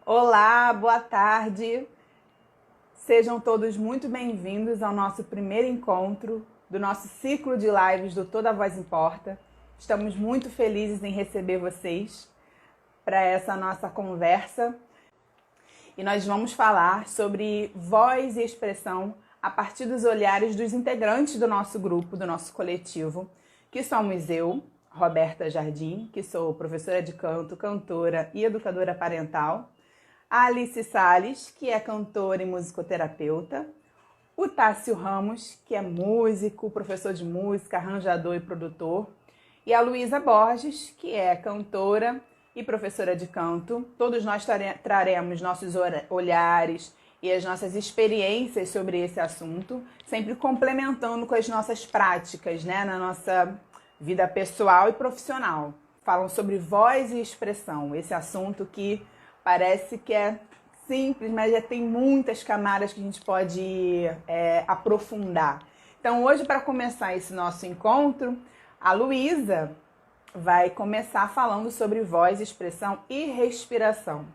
Olá, boa tarde. Sejam todos muito bem-vindos ao nosso primeiro encontro do nosso ciclo de lives do Toda Voz Importa. Estamos muito felizes em receber vocês para essa nossa conversa. E nós vamos falar sobre voz e expressão a partir dos olhares dos integrantes do nosso grupo, do nosso coletivo, que somos eu, Roberta Jardim, que sou professora de canto, cantora e educadora parental, a Alice Salles, que é cantora e musicoterapeuta, o Tássio Ramos, que é músico, professor de música, arranjador e produtor, e a Luísa Borges, que é cantora e professora de canto. Todos nós traremos nossos olhares e as nossas experiências sobre esse assunto, sempre complementando com as nossas práticas, né, na nossa vida pessoal e profissional. Falam sobre voz e expressão, esse assunto que parece que é simples, mas já tem muitas camadas que a gente pode aprofundar. Então, hoje, para começar esse nosso encontro, a Luísa vai começar falando sobre voz, expressão e respiração.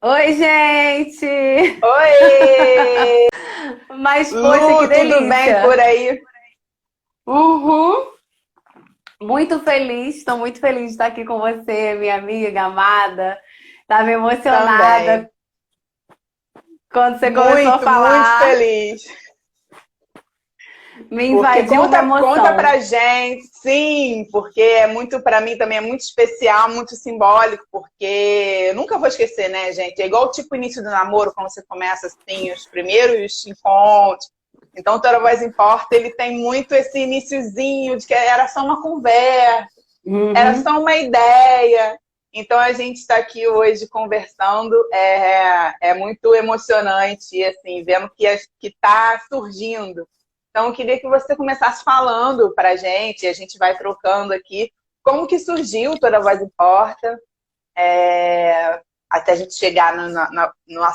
Oi, gente! Oi! Mas, Lu, poxa, que delícia! tudo bem por aí? Uhum. Estou muito feliz de estar aqui com você, minha amiga amada. Estava emocionada Também. quando você começou a Muito falar. feliz. Me Porque invadiu uma conta emoção. pra gente, sim, porque é muito, pra mim também é muito especial, muito simbólico, porque eu nunca vou esquecer, né, gente? É igual o tipo início do namoro, quando você começa assim, os primeiros encontros. Então, o Toda Voz Importa, ele tem muito esse iniciozinho de que era só uma conversa, era Uhum. só uma ideia. Então, a gente está aqui hoje conversando, é muito emocionante, assim, vendo que está surgindo. Então, eu queria que você começasse falando para a gente vai trocando aqui, como que surgiu Toda Voz Importa, até a gente chegar no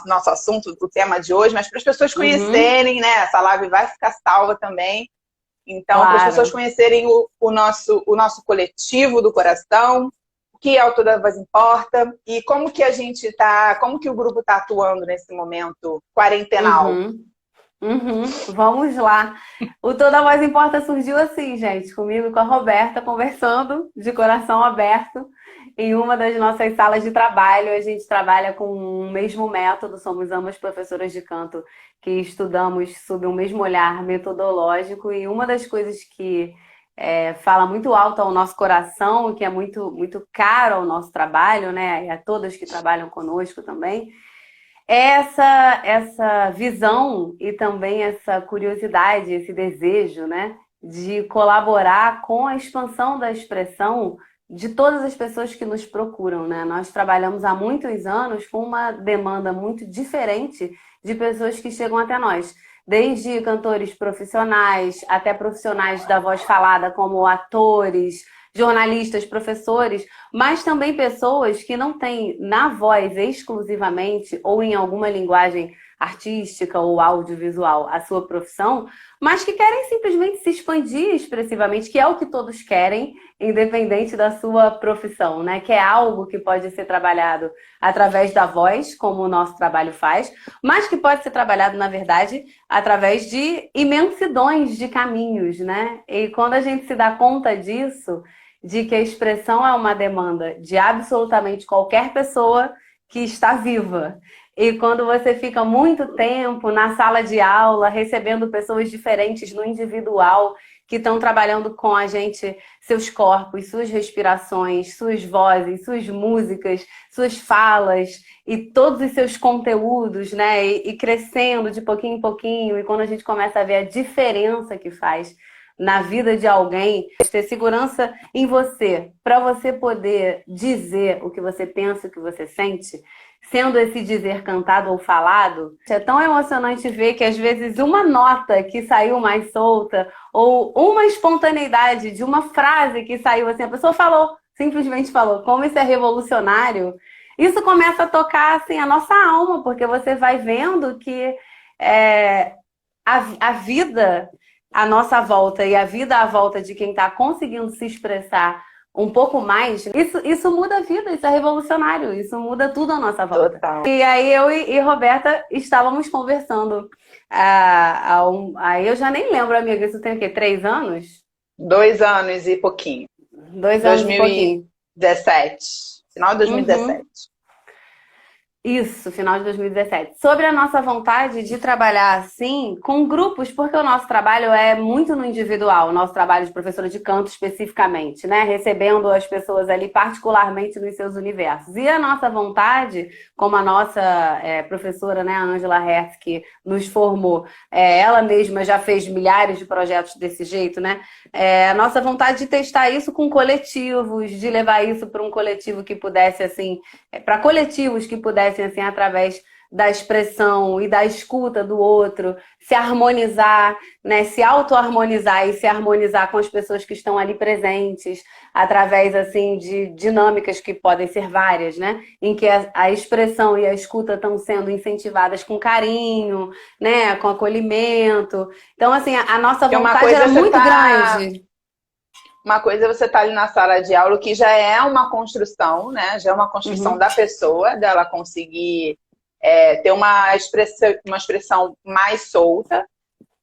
nosso assunto, do tema de hoje, mas para as pessoas Uhum. conhecerem, né? Essa live vai ficar salva também. Então, para as pessoas Claro. conhecerem o nosso coletivo do coração, o que é o Toda Voz Importa e como que a gente tá, como que o grupo está atuando nesse momento quarentenal. Uhum. Uhum. Vamos lá. O Toda Voz Importa surgiu assim, gente, comigo e com a Roberta, conversando de coração aberto em uma das nossas salas de trabalho. A gente trabalha com o mesmo método, somos ambas professoras de canto que estudamos sob o mesmo olhar metodológico, e uma das coisas que fala muito alto ao nosso coração, e que é muito, muito caro ao nosso trabalho, né, e a todas que trabalham conosco também, essa visão e também essa curiosidade, esse desejo, né, de colaborar com a expansão da expressão de todas as pessoas que nos procuram, né? Nós trabalhamos há muitos anos com uma demanda muito diferente de pessoas que chegam até nós, desde cantores profissionais até profissionais da voz falada, como atores, jornalistas, professores, mas também pessoas que não têm na voz exclusivamente ou em alguma linguagem artística ou audiovisual a sua profissão, mas que querem simplesmente se expandir expressivamente, que é o que todos querem, independente da sua profissão, né? Que é algo que pode ser trabalhado através da voz, como o nosso trabalho faz, mas que pode ser trabalhado, na verdade, através de imensidões de caminhos, né? E quando a gente se dá conta disso, de que a expressão é uma demanda de absolutamente qualquer pessoa que está viva. E quando você fica muito tempo na sala de aula, recebendo pessoas diferentes no individual, que estão trabalhando com a gente, seus corpos, suas respirações, suas vozes, suas músicas, suas falas e todos os seus conteúdos, né? E crescendo de pouquinho em pouquinho, e quando a gente começa a ver a diferença que faz na vida de alguém, ter segurança em você, para você poder dizer o que você pensa, o que você sente, sendo esse dizer cantado ou falado. É tão emocionante ver que às vezes uma nota que saiu mais solta ou uma espontaneidade de uma frase que saiu assim, a pessoa falou, simplesmente falou, como isso é revolucionário, isso começa a tocar assim a nossa alma, porque você vai vendo que a vida à nossa volta e a vida à volta de quem está conseguindo se expressar um pouco mais, isso muda a vida, isso é revolucionário, isso muda tudo à nossa volta. Total. E aí eu e Roberta estávamos conversando. Aí eu já nem lembro, amiga, isso tem o quê? 3 anos? 2 anos e pouquinho. 2 anos e pouquinho. 2017. Final de 2017. Isso, final de 2017. Sobre a nossa vontade de trabalhar assim, com grupos, porque o nosso trabalho é muito no individual, o nosso trabalho de professora de canto especificamente, né? Recebendo as pessoas ali particularmente nos seus universos. E a nossa vontade, como a nossa professora, né, a Angela Hertz, que nos formou, ela mesma já fez milhares de projetos desse jeito, né? A nossa vontade de testar isso com coletivos, de levar isso para um coletivo que pudesse, assim, para coletivos que pudessem, assim, através da expressão e da escuta do outro, se harmonizar, né? Se auto-harmonizar e se harmonizar com as pessoas que estão ali presentes, através, assim, de dinâmicas que podem ser várias, né? Em que a expressão e a escuta estão sendo incentivadas com carinho, né? Com acolhimento. Então, assim, a nossa vontade era muito grande. Uma coisa é você estar ali na sala de aula, que já é uma construção, né? Já é uma construção da pessoa, dela conseguir ter uma expressão mais solta.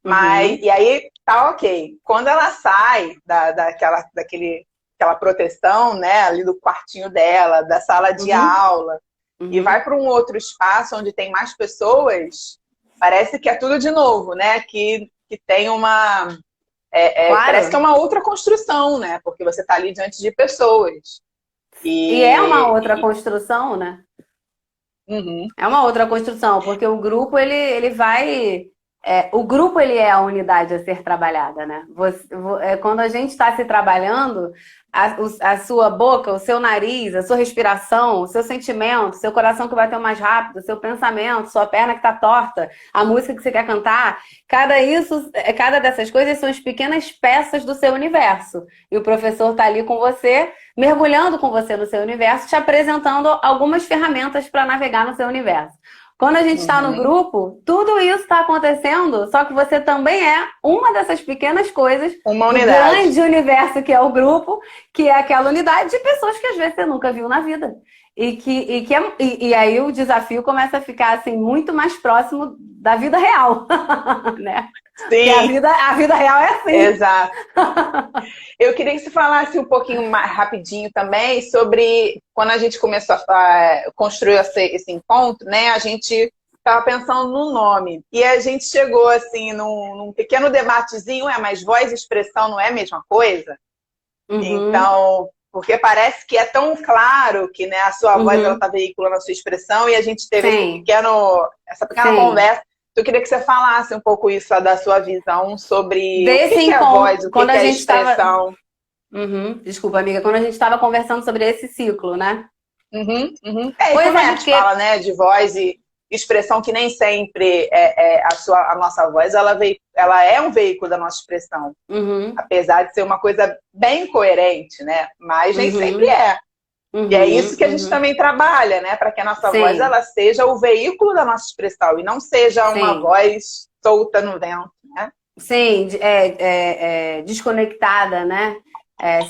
Mas, e aí, tá ok. Quando ela sai daquela proteção, né? Ali do quartinho dela, da sala de aula, e vai para um outro espaço onde tem mais pessoas, parece que é tudo de novo, né? Que tem uma... Claro. Parece que é uma outra construção, né? Porque você está ali diante de pessoas. E é uma outra construção, né? Uhum. É uma outra construção, porque o grupo, ele vai... o grupo, ele é a unidade a ser trabalhada, né? Quando a gente está se trabalhando, a sua boca, o seu nariz, a sua respiração, o seu sentimento, seu coração que bateu mais rápido, seu pensamento, sua perna que está torta, a música que você quer cantar, cada dessas coisas são as pequenas peças do seu universo. E o professor está ali com você, mergulhando com você no seu universo, te apresentando algumas ferramentas para navegar no seu universo. Quando a gente está no grupo, tudo isso está acontecendo, só que você também é uma dessas pequenas coisas do grande universo que é o grupo, que é aquela unidade de pessoas que às vezes você nunca viu na vida. E aí o desafio começa a ficar assim, muito mais próximo da vida real, né? Sim. Porque a vida real é assim. Exato. Eu queria que você falasse um pouquinho mais rapidinho também sobre quando a gente começou a construir esse encontro, né? A gente estava pensando no nome e a gente chegou assim num pequeno debatezinho, mas voz e expressão não é a mesma coisa? Então, porque parece que é tão claro que, né, a sua voz ela está veiculando a sua expressão e a gente teve essa pequena conversa. Eu queria que você falasse um pouco isso da sua visão sobre o que é a voz, o que é a expressão. Desculpa, amiga, quando a gente estava conversando sobre esse ciclo, né? Quando a gente fala, né, de voz e expressão, que nem sempre a nossa voz, ela é um veículo da nossa expressão. Apesar de ser uma coisa bem coerente, né? Mas nem sempre é. E é isso que a gente também trabalha, né? Para que a nossa voz ela seja o veículo da nossa expressão e não seja uma voz solta no vento, né? Sim, desconectada, né?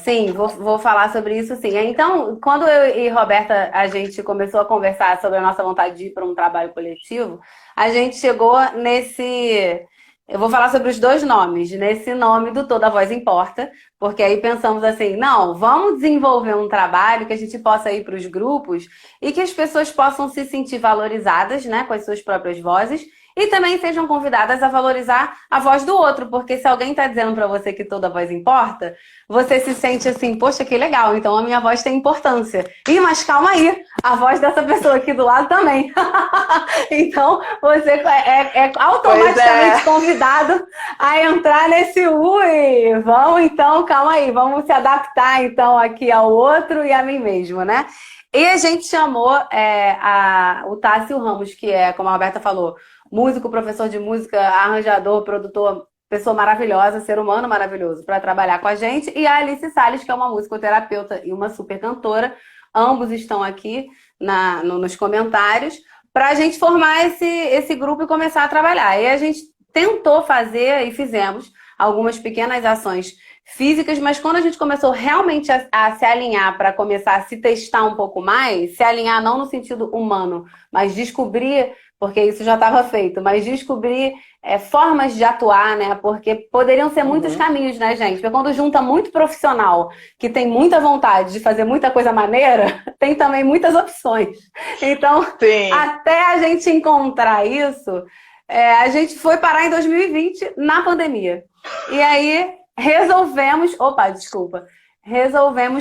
Sim, vou falar sobre isso sim. Então, quando eu e Roberta, a gente começou a conversar sobre a nossa vontade de ir para um trabalho coletivo, a gente chegou nesse... Eu vou falar sobre os 2 nomes, nesse nome do Toda Voz Importa, porque aí pensamos assim, não, vamos desenvolver um trabalho que a gente possa ir para os grupos e que as pessoas possam se sentir valorizadas, né, com as suas próprias vozes e também sejam convidadas a valorizar a voz do outro, porque se alguém está dizendo para você que toda voz importa, você se sente assim, poxa, que legal, então a minha voz tem importância. Ih, mas calma aí, a voz dessa pessoa aqui do lado também. Então, você é automaticamente convidado a entrar nesse vamos então, calma aí, vamos se adaptar então aqui ao outro e a mim mesmo, né? E a gente chamou o Tássio Ramos, que é, como a Roberta falou, músico, professor de música, arranjador, produtor, pessoa maravilhosa, ser humano maravilhoso, para trabalhar com a gente. E a Alice Salles, que é uma musicoterapeuta e uma super cantora. Ambos estão aqui nos comentários para a gente formar esse grupo e começar a trabalhar. E a gente tentou fazer e fizemos algumas pequenas ações físicas, mas quando a gente começou realmente a se alinhar para começar a se testar um pouco mais, se alinhar não no sentido humano, mas descobrir, porque isso já estava feito, mas descobrir formas de atuar, né? Porque poderiam ser muitos caminhos, né, gente? Porque quando junta muito profissional que tem muita vontade de fazer muita coisa maneira, tem também muitas opções. Então, Sim. até a gente encontrar isso, a gente foi parar em 2020 na pandemia. E aí resolvemos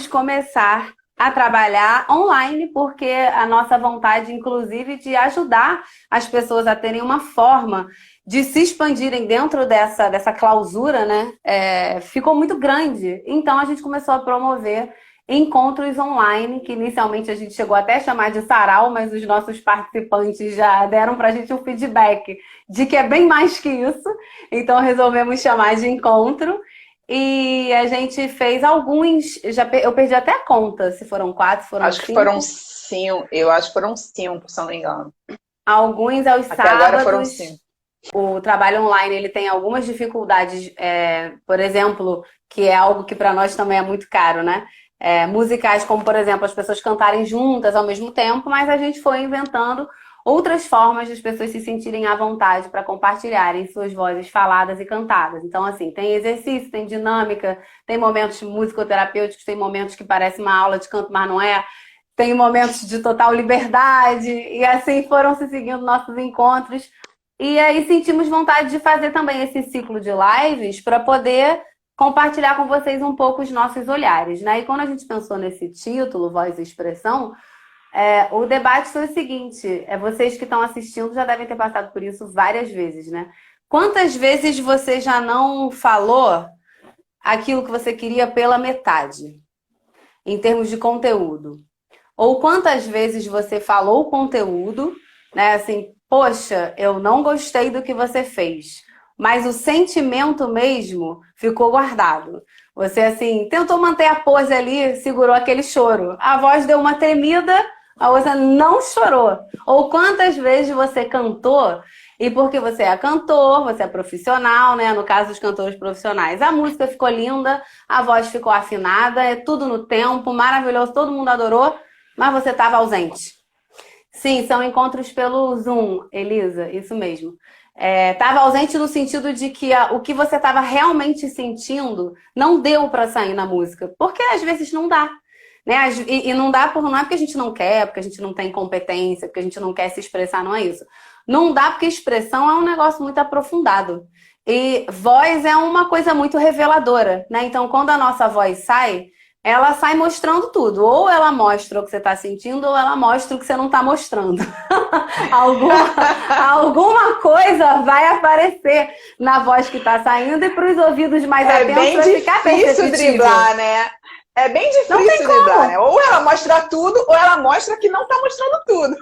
começar a trabalhar online, porque a nossa vontade, inclusive, de ajudar as pessoas a terem uma forma de se expandirem dentro dessa clausura, né, ficou muito grande. Então, a gente começou a promover encontros online, que inicialmente a gente chegou até a chamar de sarau, mas os nossos participantes já deram para a gente um feedback de que é bem mais que isso. Então, resolvemos chamar de encontro. E a gente fez alguns, eu perdi até a conta, se foram 4, se foram 5. Acho que foram 5, eu acho que foram 5, se eu não me engano. Alguns aos Até sábados. Agora foram 5. O trabalho online ele tem algumas dificuldades, por exemplo, que é algo que para nós também é muito caro, né? Musicais, como por exemplo, as pessoas cantarem juntas ao mesmo tempo, mas a gente foi inventando outras formas de as pessoas se sentirem à vontade para compartilharem suas vozes faladas e cantadas. Então, assim, tem exercício, tem dinâmica, tem momentos musicoterapêuticos, tem momentos que parece uma aula de canto, mas não é. Tem momentos de total liberdade, e assim foram se seguindo nossos encontros. E aí sentimos vontade de fazer também esse ciclo de lives para poder compartilhar com vocês um pouco os nossos olhares, né? E quando a gente pensou nesse título, Voz e Expressão, o debate foi o seguinte, vocês que estão assistindo já devem ter passado por isso várias vezes, né? Quantas vezes você já não falou aquilo que você queria pela metade, em termos de conteúdo? Ou quantas vezes você falou o conteúdo, né? Assim, poxa, eu não gostei do que você fez, mas o sentimento mesmo ficou guardado. Você, assim, tentou manter a pose ali, segurou aquele choro. A voz deu uma tremida, a outra não chorou. Ou quantas vezes você cantou, e porque você é cantor, você é profissional, né? No caso dos cantores profissionais, a música ficou linda, a voz ficou afinada, é tudo no tempo, maravilhoso, todo mundo adorou, mas você estava ausente. Sim, são encontros pelo Zoom, Elisa, isso mesmo. Estava ausente no sentido de que o que você estava realmente sentindo não deu para sair na música, porque às vezes não dá. Né? E não dá não é porque a gente não quer, porque a gente não tem competência, porque a gente não quer se expressar, não é isso. Não dá porque expressão é um negócio muito aprofundado. E voz é uma coisa muito reveladora, né? Então, quando a nossa voz sai, ela sai mostrando tudo. Ou ela mostra o que você está sentindo, ou ela mostra o que você não está mostrando. alguma coisa vai aparecer na voz que está saindo, e para os ouvidos mais atentos vai ficar perceptível. É bem difícil driblar, né? É bem difícil driblar, né? Ou ela mostra tudo, ou ela mostra que não está mostrando tudo.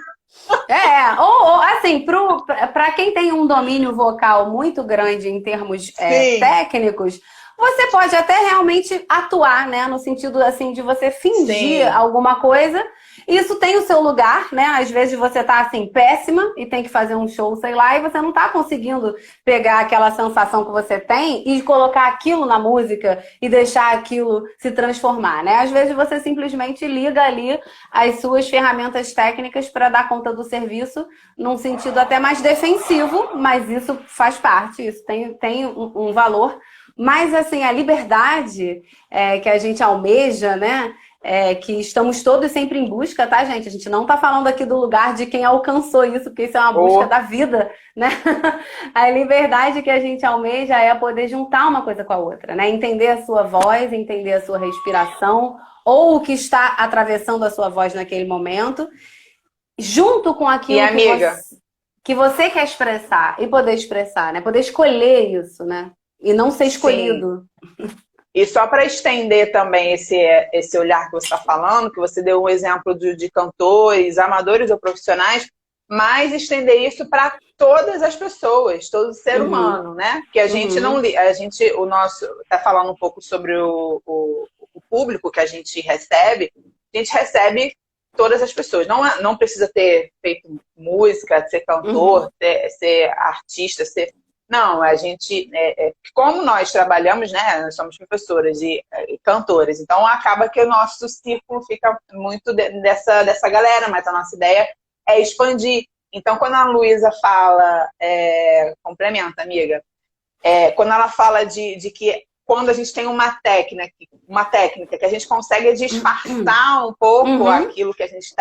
Ou assim, para quem tem um domínio vocal muito grande em termos técnicos, você pode até realmente atuar, né? No sentido, assim, de você fingir alguma coisa. Isso tem o seu lugar, né? Às vezes você tá, assim, péssima e tem que fazer um show, sei lá, e você não tá conseguindo pegar aquela sensação que você tem e colocar aquilo na música e deixar aquilo se transformar, né? Às vezes você simplesmente liga ali as suas ferramentas técnicas para dar conta do serviço num sentido até mais defensivo, mas isso faz parte, isso tem um valor. Mas, assim, a liberdade que a gente almeja, né? Que estamos todos sempre em busca, tá, gente? A gente não tá falando aqui do lugar de quem alcançou isso, porque isso é uma busca da vida, né? A liberdade que a gente almeja é poder juntar uma coisa com a outra, né? Entender a sua voz, entender a sua respiração, ou o que está atravessando a sua voz naquele momento, junto com aquilo que você quer expressar, e poder expressar, né? Poder escolher isso, né? E não ser escolhido. Sim. E só para estender também esse olhar que você está falando, que você deu um exemplo de cantores, amadores ou profissionais, mas estender isso para todas as pessoas, todo ser humano, né? Que a gente não... o nosso... Está falando um pouco sobre o público que a gente recebe todas as pessoas. Não precisa ter feito música, ser cantor, ser artista, Não, a gente, como nós trabalhamos, né, nós somos professoras e cantoras, então acaba que o nosso círculo fica muito dessa galera, mas a nossa ideia é expandir. Então, quando a Luísa fala, complementa, amiga, quando ela fala de que quando a gente tem uma técnica que a gente consegue disfarçar um pouco aquilo que a gente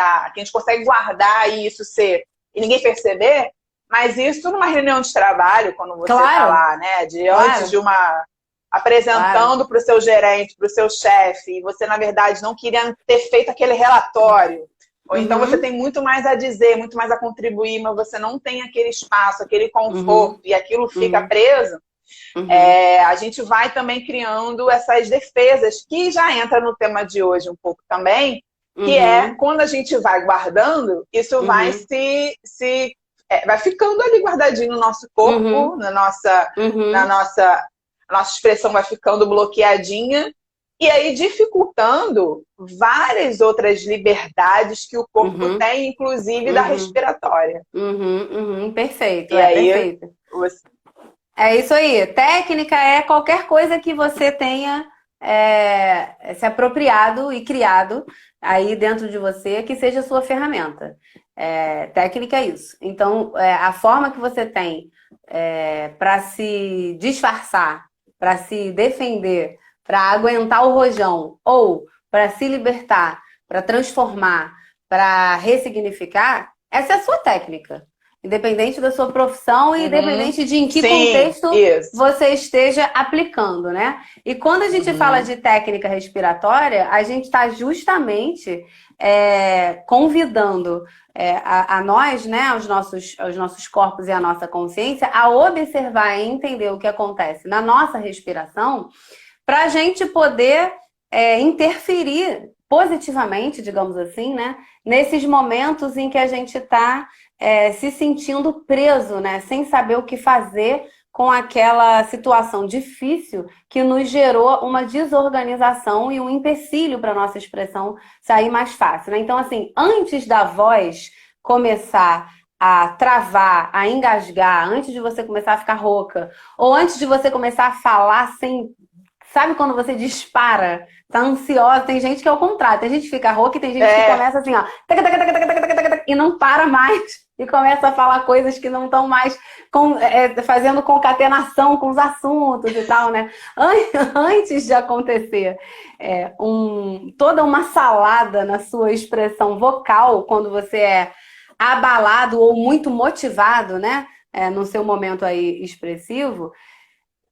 consegue guardar e isso ser, e ninguém perceber, mas isso numa reunião de trabalho, quando você está lá, né, diante de uma apresentando para o seu gerente, para o seu chefe, e você, na verdade, não queria ter feito aquele relatório, ou então você tem muito mais a dizer, muito mais a contribuir, mas você não tem aquele espaço, aquele conforto, e aquilo fica preso, a gente vai também criando essas defesas, que já entra no tema de hoje um pouco também, que é quando a gente vai guardando, isso vai vai ficando ali guardadinho no nosso corpo, na nossa expressão vai ficando bloqueadinha, e aí dificultando várias outras liberdades que o corpo tem, inclusive da respiratória. Perfeito, e aí, perfeito. É isso aí. Técnica é qualquer coisa que você tenha se apropriado e criado aí dentro de você, que seja a sua ferramenta. Técnica é isso. Então, a forma que você tem para se disfarçar, para se defender, para aguentar o rojão, ou para se libertar, para transformar, para ressignificar, essa é a sua técnica. Independente da sua profissão e independente de em que contexto você esteja aplicando, né? E quando a gente fala de técnica respiratória, a gente está justamente convidando a nós, né, aos nossos corpos e a nossa consciência, a observar e entender o que acontece na nossa respiração, para a gente poder interferir positivamente, digamos assim, né, nesses momentos em que a gente está se sentindo preso, né, sem saber o que fazer com aquela situação difícil que nos gerou uma desorganização e um empecilho para a nossa expressão sair mais fácil, né? Então, assim, antes da voz começar a travar, a engasgar, antes de você começar a ficar rouca, ou antes de você começar a falar sem... Sabe quando você dispara, tá ansiosa? Tem gente que é o contrário, tem gente que fica rouca e tem gente que começa assim, ó, e não para mais, e começa a falar coisas que não estão mais fazendo concatenação com os assuntos e tal, né? Antes de acontecer toda uma salada na sua expressão vocal, quando você é abalado ou muito motivado, né? No seu momento aí expressivo,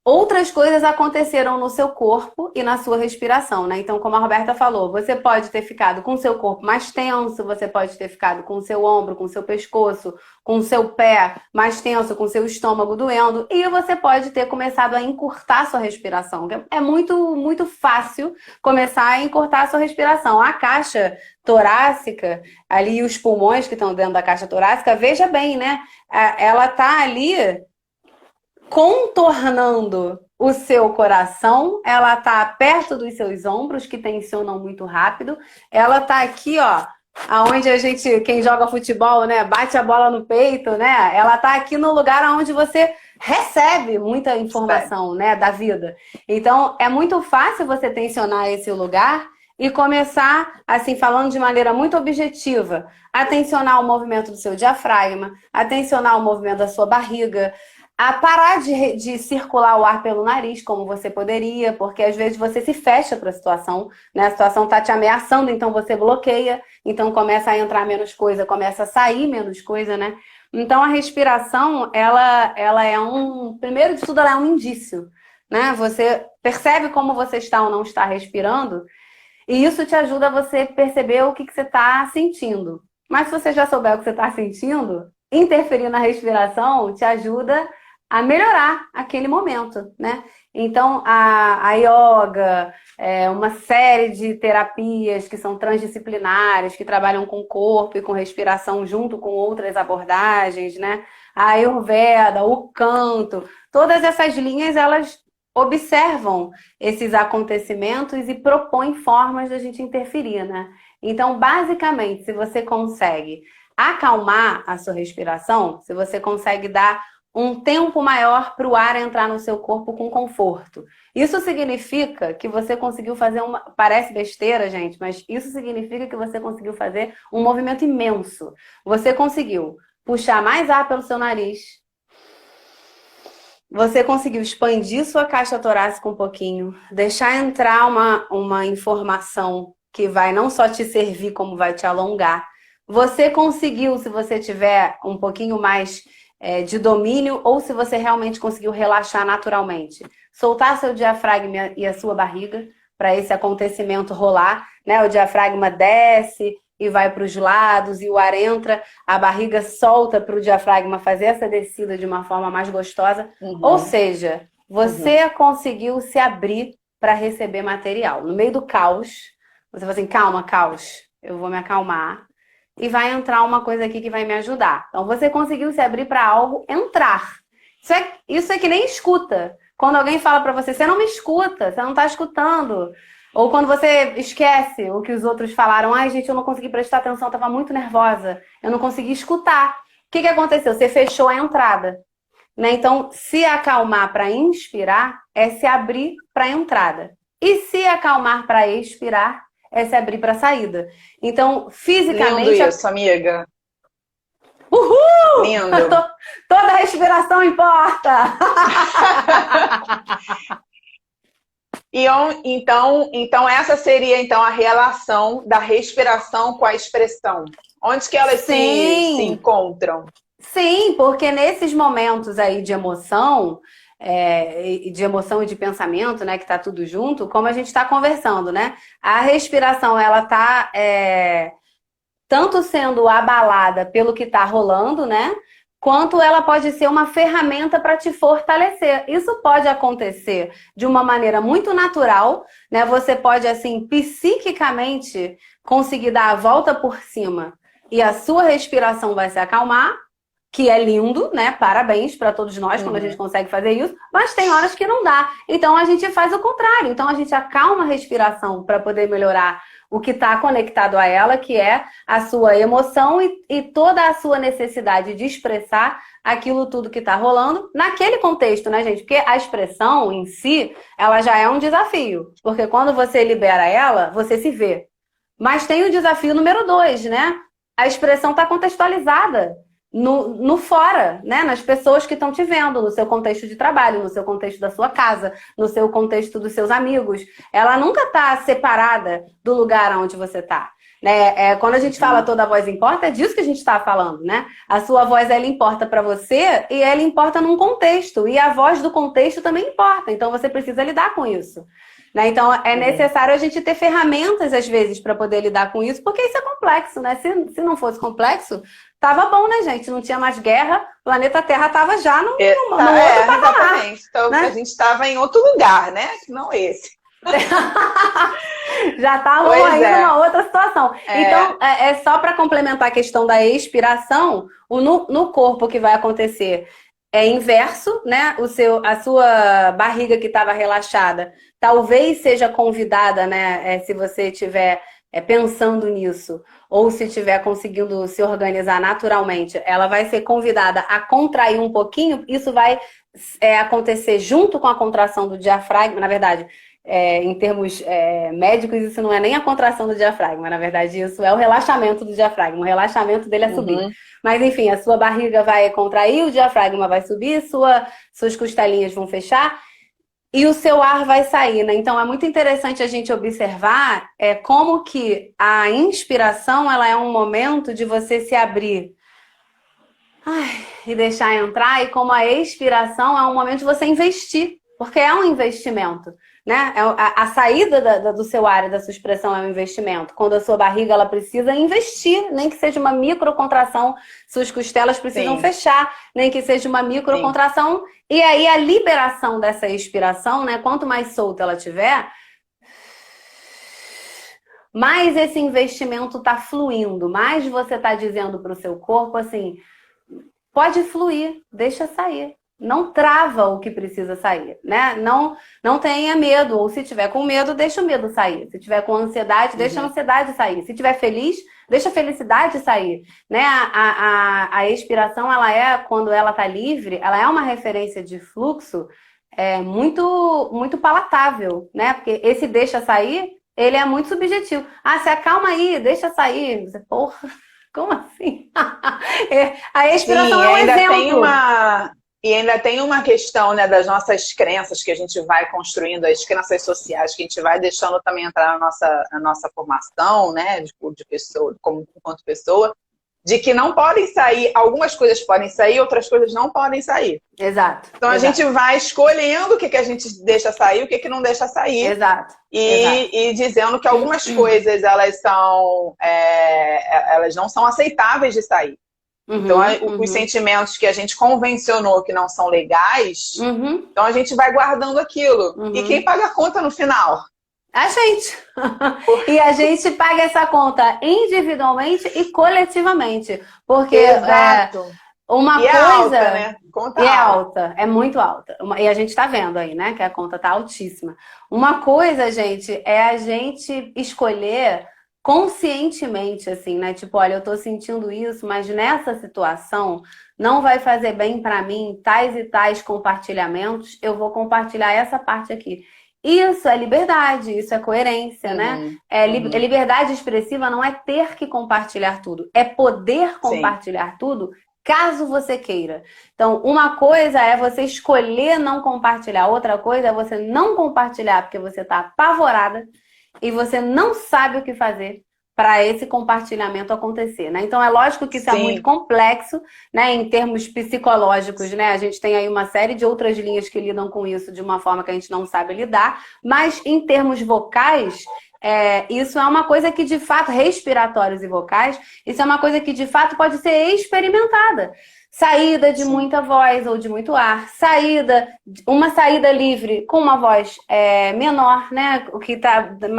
outras coisas aconteceram no seu corpo e na sua respiração, né? Então, como a Roberta falou, você pode ter ficado com o seu corpo mais tenso, você pode ter ficado com o seu ombro, com o seu pescoço, com o seu pé mais tenso, com o seu estômago doendo, e você pode ter começado a encurtar a sua respiração. É muito, muito fácil começar a encurtar a sua respiração. A caixa torácica, ali os pulmões que estão dentro da caixa torácica, veja bem, né? Ela tá ali contornando o seu coração, ela tá perto dos seus ombros, que tensionam muito rápido, ela tá aqui, ó, aonde quem joga futebol, né, bate a bola no peito, né, ela tá aqui no lugar onde você recebe muita informação, né, da vida. Então, é muito fácil você tensionar esse lugar e começar, assim, falando de maneira muito objetiva, a tensionar o movimento do seu diafragma, a tensionar o movimento da sua barriga, a parar de circular o ar pelo nariz, como você poderia, porque às vezes você se fecha para a situação, né? A situação está te ameaçando, então você bloqueia, então começa a entrar menos coisa, começa a sair menos coisa, né? Então a respiração, ela é primeiro de tudo, ela é um indício, né? Você percebe como você está ou não está respirando, e isso te ajuda a você perceber o que você está sentindo. Mas se você já souber o que você está sentindo, interferir na respiração te ajuda a melhorar aquele momento, né? Então, a yoga, uma série de terapias que são transdisciplinares, que trabalham com o corpo e com respiração junto com outras abordagens, né? A Ayurveda, o canto, todas essas linhas, elas observam esses acontecimentos e propõem formas da gente interferir, né? Então, basicamente, se você consegue acalmar a sua respiração, se você consegue dar um tempo maior para o ar entrar no seu corpo com conforto. Isso significa que você conseguiu fazer uma... Parece besteira, gente, mas isso significa que você conseguiu fazer um movimento imenso. Você conseguiu puxar mais ar pelo seu nariz. Você conseguiu expandir sua caixa torácica um pouquinho. Deixar entrar uma informação que vai não só te servir, como vai te alongar. Você conseguiu, se você tiver um pouquinho mais de domínio, ou se você realmente conseguiu relaxar naturalmente. Soltar seu diafragma e a sua barriga para esse acontecimento rolar, né? O diafragma desce e vai para os lados e o ar entra, a barriga solta para o diafragma fazer essa descida de uma forma mais gostosa. Ou seja, você conseguiu se abrir para receber material. No meio do caos, você fala assim, calma, caos, eu vou me acalmar. E vai entrar uma coisa aqui que vai me ajudar. Então, você conseguiu se abrir para algo entrar. Isso é que nem escuta. Quando alguém fala para você, você não me escuta, você não está escutando. Ou quando você esquece o que os outros falaram. Ai, gente, eu não consegui prestar atenção, eu estava muito nervosa. Eu não consegui escutar. O que aconteceu? Você fechou a entrada. Né? Então, se acalmar para inspirar é se abrir para a entrada. E se acalmar para expirar é se abrir para a saída. Então, fisicamente... Lindo isso, amiga. Uhul! Lindo. Toda respiração importa! Então essa seria então a relação da respiração com a expressão. Onde que elas se encontram? Sim, porque nesses momentos aí de emoção... de emoção e de pensamento, né, que tá tudo junto, como a gente está conversando, né? A respiração, ela tá tanto sendo abalada pelo que tá rolando, né? Quanto ela pode ser uma ferramenta para te fortalecer. Isso pode acontecer de uma maneira muito natural, né? Você pode, assim, psiquicamente conseguir dar a volta por cima e a sua respiração vai se acalmar, que é lindo, né? Parabéns para todos nós quando a gente consegue fazer isso, mas tem horas que não dá. Então a gente faz o contrário. Então a gente acalma a respiração para poder melhorar o que está conectado a ela, que é a sua emoção e toda a sua necessidade de expressar aquilo tudo que está rolando naquele contexto, né, gente? Porque a expressão em si, ela já é um desafio. Porque quando você libera ela, você se vê. Mas tem o desafio número 2, né? A expressão está contextualizada no fora, né? Nas pessoas que estão te vendo, no seu contexto de trabalho, no seu contexto da sua casa, no seu contexto dos seus amigos. Ela nunca está separada do lugar onde você está. Né? Quando a gente fala toda a voz importa, é disso que a gente está falando, né? A sua voz, ela importa para você e ela importa num contexto. E a voz do contexto também importa. Então, você precisa lidar com isso. Né? Então, é necessário a gente ter ferramentas, às vezes, para poder lidar com isso, porque isso é complexo, né? Se não fosse complexo, tava bom, né, gente? Não tinha mais guerra, o planeta Terra tava já no outro patamar. Exatamente. Então, né? A gente estava em outro lugar, né? Não esse. Já estavam aí numa outra situação. Então, é só para complementar a questão da expiração, no corpo que vai acontecer é inverso, né? A sua barriga que estava relaxada talvez seja convidada, né? Se você estiver pensando nisso, ou se estiver conseguindo se organizar naturalmente, ela vai ser convidada a contrair um pouquinho. Isso vai acontecer junto com a contração do diafragma. Na verdade, em termos médicos, isso não é nem a contração do diafragma. Na verdade, isso é o relaxamento do diafragma. O relaxamento dele é subir. Mas, enfim, a sua barriga vai contrair, o diafragma vai subir, suas costelinhas vão fechar e o seu ar vai sair, né? Então, é muito interessante a gente observar como que a inspiração, ela é um momento de você se abrir e deixar entrar, e como a expiração é um momento de você investir, porque é um investimento. Né? A saída do seu ar e da sua expressão é um investimento. Quando a sua barriga ela precisa investir, nem que seja uma microcontração, suas costelas precisam fechar, nem que seja uma microcontração. E aí a liberação dessa expiração, né? Quanto mais solta ela tiver, mais esse investimento está fluindo, mais você está dizendo para o seu corpo assim, pode fluir, deixa sair. Não trava o que precisa sair, né? Não tenha medo, ou se tiver com medo, deixa o medo sair. Se tiver com ansiedade, deixa a ansiedade sair. Se tiver feliz, deixa a felicidade sair, né? A expiração, ela é, quando ela tá livre, ela é uma referência de fluxo muito, muito palatável, né? Porque esse deixa sair, ele é muito subjetivo. Ah, se acalma aí, deixa sair. Você, porra, como assim? A expiração Sim, é um ainda tem exemplo. uma questão, né, das nossas crenças que a gente vai construindo, as crenças sociais que a gente vai deixando também entrar na nossa formação, né, de pessoa, como enquanto pessoa, de que não podem sair, algumas coisas podem sair, outras coisas não podem sair. Exato, Então a gente exato, vai escolhendo o que a gente deixa sair, o que não deixa sair, exato, exato. e dizendo que algumas coisas elas não são aceitáveis de sair. Então, Uhum, os uhum, sentimentos que a gente convencionou que não são legais, uhum, então a gente vai guardando aquilo. E quem uhum. paga a conta no final? A gente. Por- E a gente paga essa conta individualmente e coletivamente. Porque Exato. E uma é alta, coisa. né? Conta E é alta. alta, é muito alta. E a gente tá vendo aí, né? Que a conta tá altíssima. Uma coisa, gente, é a gente escolher conscientemente, assim, né? Tipo, olha, eu tô sentindo isso, mas nessa situação não vai fazer bem pra mim tais e tais compartilhamentos, eu vou compartilhar essa parte aqui. Isso é liberdade, isso é coerência, né? Uhum, É uhum. liberdade expressiva não é ter que compartilhar tudo, é poder Sim, compartilhar tudo caso você queira. Então, uma coisa é você escolher não compartilhar, outra coisa é você não compartilhar porque você está apavorada e você não sabe o que fazer para esse compartilhamento acontecer, né? Então, é lógico que isso é muito sim, complexo, né, em termos psicológicos, né? A gente tem aí uma série de outras linhas que lidam com isso de uma forma que a gente não sabe lidar, mas em termos vocais, isso é uma coisa que de fato, respiratórios e vocais, isso é uma coisa que de fato pode ser experimentada. Saída de sim. muita voz ou de muito ar, uma saída livre com uma voz menor, né? O que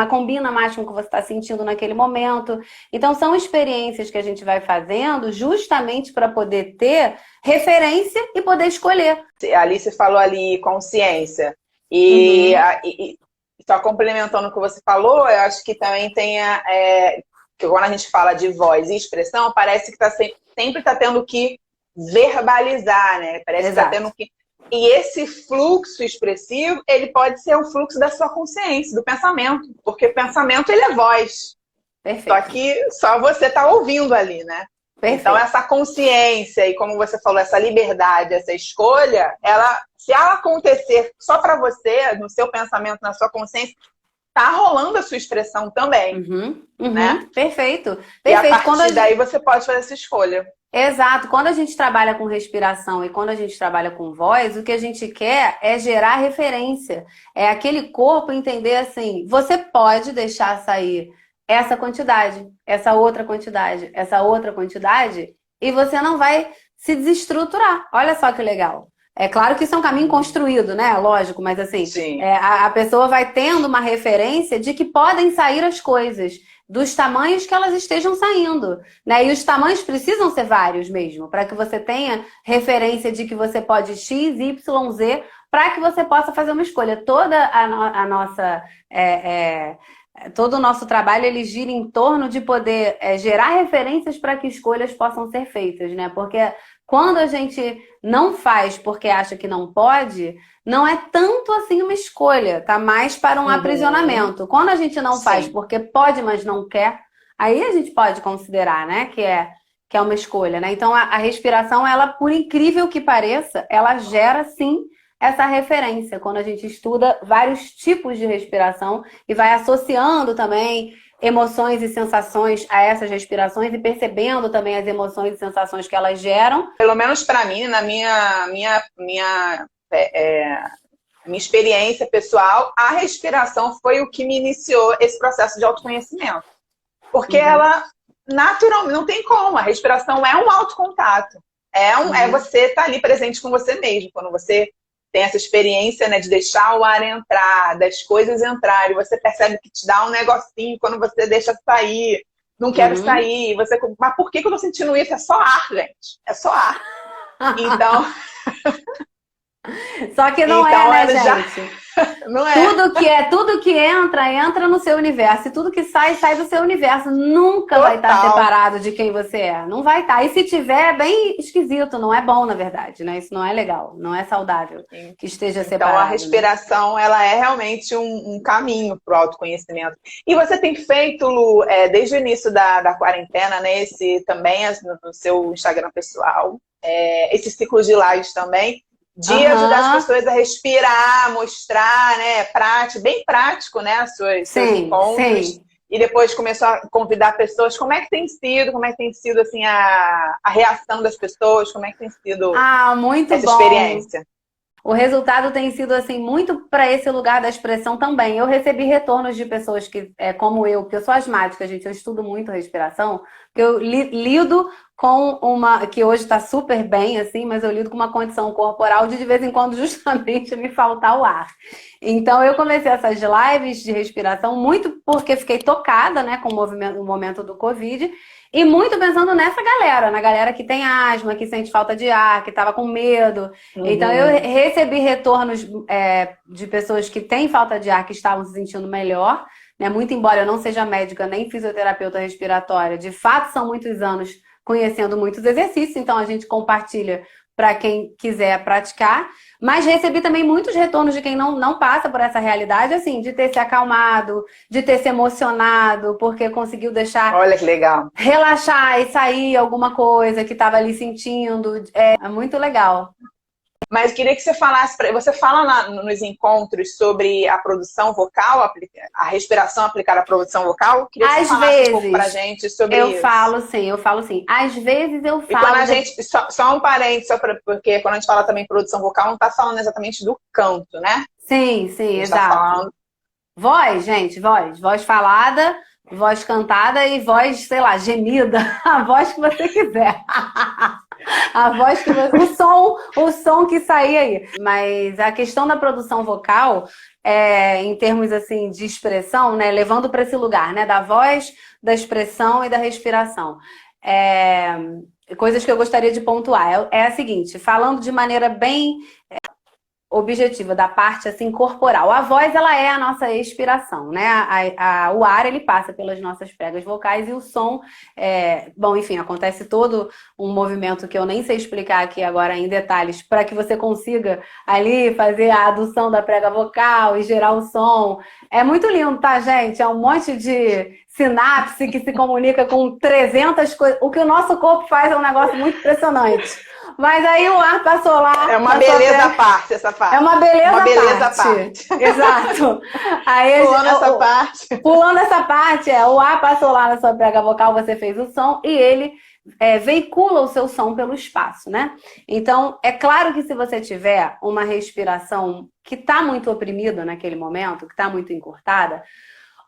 combina mais com o que você está sentindo naquele momento. Então, são experiências que a gente vai fazendo justamente para poder ter referência e poder escolher. A Alice falou ali consciência. E, Uhum. só complementando o que você falou, eu acho que também que quando a gente fala de voz e expressão, parece que sempre está tendo que verbalizar, né? Parece que está Exato. tendo que. E esse fluxo expressivo, ele pode ser um fluxo da sua consciência, do pensamento, porque o pensamento ele é voz. Só Perfeito. que só você está ouvindo ali, né? Então, Perfeito. essa consciência e, como você falou, essa liberdade, essa escolha, se ela acontecer só para você, no seu pensamento, na sua consciência, tá rolando a sua expressão também, Uhum. né? Uhum. Perfeito. E a Perfeito. partir daí você pode fazer essa escolha. Exato. Quando a gente trabalha com respiração e quando a gente trabalha com voz, o que a gente quer é gerar referência. É aquele corpo entender assim, você pode deixar sair essa quantidade, essa outra quantidade, essa outra quantidade, e você não vai se desestruturar. Olha só que legal. É claro que isso é um caminho construído, né? Lógico, mas assim, Sim. a pessoa vai tendo uma referência de que podem sair as coisas, dos tamanhos que elas estejam saindo, né? E os tamanhos precisam ser vários mesmo, para que você tenha referência de que você pode X, Y, Z, para que você possa fazer uma escolha. A nossa todo o nosso trabalho ele gira em torno de poder gerar referências para que escolhas possam ser feitas, né? Porque quando a gente não faz porque acha que não pode, não é tanto assim uma escolha, tá mais para um Uhum. aprisionamento. Quando a gente não faz Sim. porque pode, mas não quer, aí a gente pode considerar, né, que é uma escolha, né? Então a respiração, ela, por incrível que pareça, ela gera sim essa referência quando a gente estuda vários tipos de respiração e vai associando também emoções e sensações a essas respirações e percebendo também as emoções e sensações que elas geram. Pelo menos para mim, na minha experiência pessoal, a respiração foi o que me iniciou esse processo de autoconhecimento. Porque Uhum, ela, naturalmente, não tem como. A respiração é um autocontato. É uhum, você estar ali presente com você mesmo. Quando você tem essa experiência, né, de deixar o ar entrar, das coisas entrarem, você percebe que te dá um negocinho quando você deixa sair. Não quero uhum. sair. Mas por que eu tô sentindo isso? É só ar, gente. É só ar. Então, Só que não Então, é, né, ela já gente? não é. Tudo que entra no seu universo. E tudo que sai do seu universo. Nunca vai estar Total. separado de quem você é. Não vai estar. E se tiver, é bem esquisito. Não é bom, na verdade, né? Isso não é legal. Não é saudável que esteja Então, separado. a Né? respiração, ela é realmente um caminho para o autoconhecimento. E você tem feito, Lu, desde o início da quarentena, né, também no seu Instagram pessoal, esse ciclo de lives também, de ajudar as pessoas a respirar, mostrar, né, bem prático, né, seus encontros. Sim. E depois começou a convidar pessoas. Como é que tem sido assim, a reação das pessoas? Como é que tem sido muito essa bom. experiência? O resultado tem sido assim muito para esse lugar da expressão também. Eu recebi retornos de pessoas que, como eu, porque eu sou asmática, gente, eu estudo muito respiração, que eu lido com uma, que hoje está super bem, assim, mas eu lido com uma condição corporal de vez em quando justamente me faltar o ar. Então eu comecei essas lives de respiração muito porque fiquei tocada, né, com o momento do Covid. E muito pensando nessa galera, na galera que tem asma, que sente falta de ar, que estava com medo. Então, eu recebi retornos de pessoas que têm falta de ar, que estavam se sentindo melhor, né? Muito embora eu não seja médica nem fisioterapeuta respiratória, de fato são muitos anos conhecendo muitos exercícios, então a gente compartilha para quem quiser praticar. Mas recebi também muitos retornos de quem não passa por essa realidade, assim, de ter se acalmado, de ter se emocionado, porque conseguiu deixar... Olha que legal. Relaxar e sair alguma coisa que estava ali sentindo. É muito legal. Mas queria que você falasse, você fala nos encontros sobre a produção vocal, a respiração aplicada à produção vocal? Queria que você falasse um pouco pra gente sobre isso. Eu falo sim. Às vezes eu falo... E quando a gente, só um parênteses, porque quando a gente fala também produção vocal, não tá falando exatamente do canto, né? Sim, exato. Tá falando... Voz, gente, voz falada, voz cantada e voz, sei lá, gemida, a voz que você quiser. A voz que você... O som que sair aí. Mas a questão da produção vocal, em termos assim de expressão, né, levando para esse lugar, né, da voz, da expressão e da respiração. Coisas que eu gostaria de pontuar. É a seguinte, falando de maneira bem objetiva da parte assim corporal. A voz, ela é a nossa expiração, né? O ar, ele passa pelas nossas pregas vocais e o som, bom, enfim, acontece todo um movimento que eu nem sei explicar aqui agora em detalhes, para que você consiga ali fazer a adução da prega vocal e gerar o som. É muito lindo, tá, gente? É um monte de sinapse que se comunica com 300 coisas. O que o nosso corpo faz é um negócio muito impressionante. Mas aí o ar passou lá. É uma beleza à parte, essa parte. É uma beleza à parte. Exato. Aí, Pulando essa parte, o ar passou lá na sua prega vocal, você fez o som e ele veicula o seu som pelo espaço, né? Então, é claro que se você tiver uma respiração que está muito oprimida naquele momento, que está muito encurtada,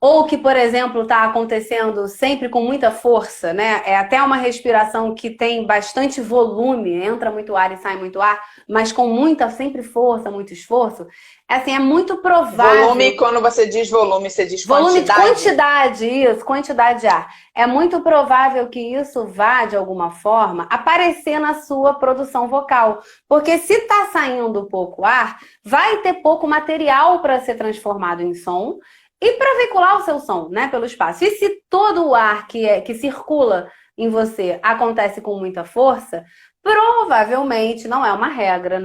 ou que, por exemplo, está acontecendo sempre com muita força, né? É até uma respiração que tem bastante volume, entra muito ar e sai muito ar, mas com muita, sempre força, muito esforço. Assim, é muito provável... Volume, quando você diz volume, você diz volume quantidade? Quantidade de ar. É muito provável que isso vá, de alguma forma, aparecer na sua produção vocal. Porque se está saindo pouco ar, vai ter pouco material para ser transformado em som, e para veicular o seu som, né, pelo espaço. E se todo o ar que circula em você acontece com muita força, provavelmente, não é uma regra,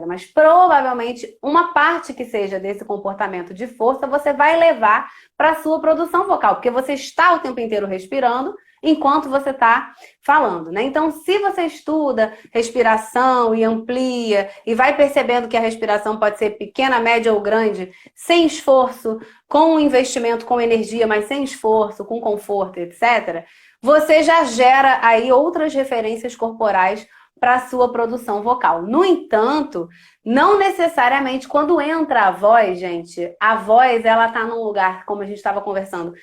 mas provavelmente uma parte que seja desse comportamento de força você vai levar para a sua produção vocal, porque você está o tempo inteiro respirando enquanto você está falando, né? Então, se você estuda respiração e amplia e vai percebendo que a respiração pode ser pequena, média ou grande, sem esforço, com investimento, com energia, mas sem esforço, com conforto, etc., você já gera aí outras referências corporais para a sua produção vocal. No entanto, não necessariamente quando entra a voz, gente, a voz, ela tá num lugar, como a gente estava conversando,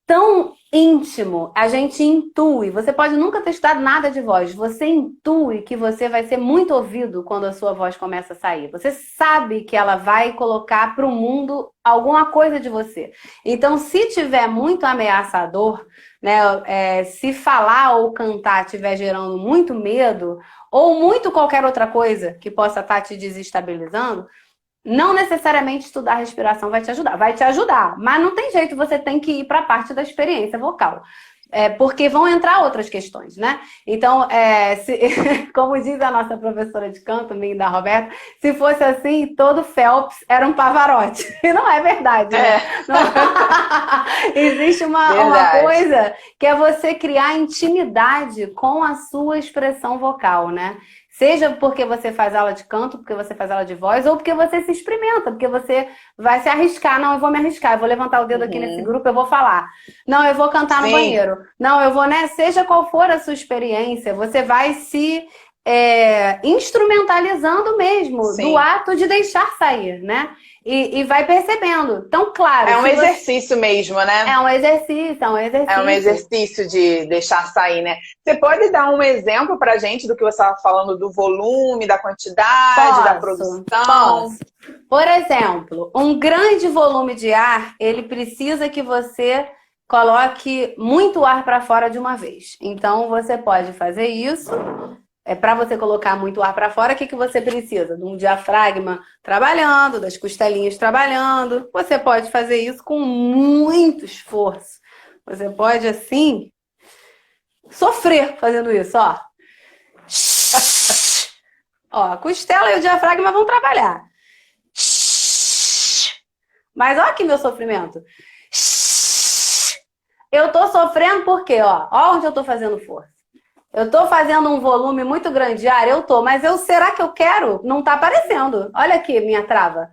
tão íntimo, a gente intui. Você pode nunca ter estudado nada de voz, você intui que você vai ser muito ouvido quando a sua voz começa a sair. Você sabe que ela vai colocar para o mundo alguma coisa de você. Então, se tiver muito ameaçador, né, se falar ou cantar estiver gerando muito medo, ou muito qualquer outra coisa que possa estar te desestabilizando, não necessariamente estudar respiração vai te ajudar, mas não tem jeito, você tem que ir para a parte da experiência vocal. Porque vão entrar outras questões, né? Então, como diz a nossa professora de canto, minha da Roberta, se fosse assim, todo Phelps era um Pavarotti. E não é verdade, né? Existe uma coisa que é você criar intimidade com a sua expressão vocal, né? Seja porque você faz aula de canto, porque você faz aula de voz, ou porque você se experimenta, porque você vai se arriscar. Não, eu vou me arriscar, eu vou levantar o dedo aqui nesse grupo, eu vou falar. Não, eu vou cantar no banheiro. Não, eu vou, né? Seja qual for a sua experiência, você vai se instrumentalizando mesmo do ato de deixar sair, né? E vai percebendo. Então, claro... É um exercício mesmo, né? É um exercício. É um exercício de deixar sair, né? Você pode dar um exemplo pra gente do que você estava falando, do volume, da quantidade, da produção? Posso. Por exemplo, um grande volume de ar, ele precisa que você coloque muito ar para fora de uma vez. Então, você pode fazer isso... Para você colocar muito ar para fora, o que você precisa? De um diafragma trabalhando, das costelinhas trabalhando. Você pode fazer isso com muito esforço. Você pode, assim, sofrer fazendo isso, ó. Ó, a costela e o diafragma vão trabalhar. Mas olha aqui meu sofrimento. Eu tô sofrendo porque, ó onde eu tô fazendo força. Eu tô fazendo um volume muito grande de ar, mas será que eu quero? Não tá aparecendo. Olha aqui minha trava.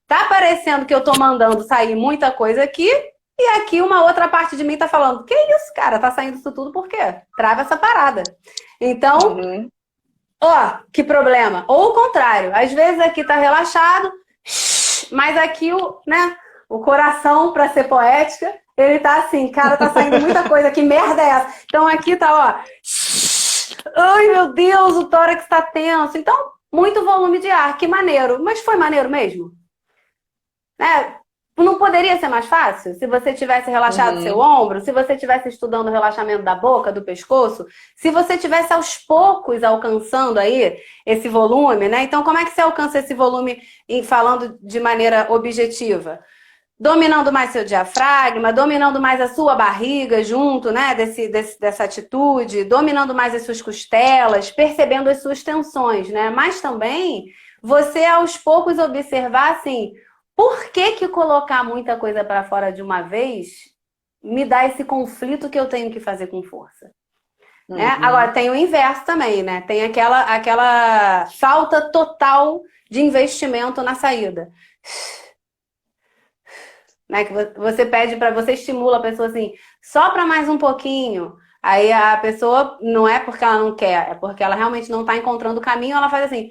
Tá aparecendo que eu tô mandando sair muita coisa aqui, e aqui uma outra parte de mim tá falando, que isso, cara? Tá saindo isso tudo por quê? Trava essa parada. Então, ó, que problema. Ou o contrário, às vezes aqui tá relaxado, mas aqui o coração, pra ser poética, ele tá assim, cara, tá saindo muita coisa, que merda é essa? Então aqui tá, ó. Ai, meu Deus, o tórax tá tenso. Então, muito volume de ar, que maneiro. Mas foi maneiro mesmo? Não poderia ser mais fácil? Se você tivesse relaxado seu ombro, se você tivesse estudando o relaxamento da boca, do pescoço, se você tivesse aos poucos alcançando aí esse volume, né? Então, como é que você alcança esse volume falando de maneira objetiva? Dominando mais seu diafragma, dominando mais a sua barriga junto, né, dessa atitude, dominando mais as suas costelas, percebendo as suas tensões, né? Mas também você aos poucos observar assim, por que colocar muita coisa para fora de uma vez me dá esse conflito que eu tenho que fazer com força? Né? Agora tem o inverso também, né? Tem aquela falta total de investimento na saída. Né, que você pede você estimula a pessoa assim, só para mais um pouquinho. Aí a pessoa não é porque ela não quer, é porque ela realmente não está encontrando o caminho, ela faz assim.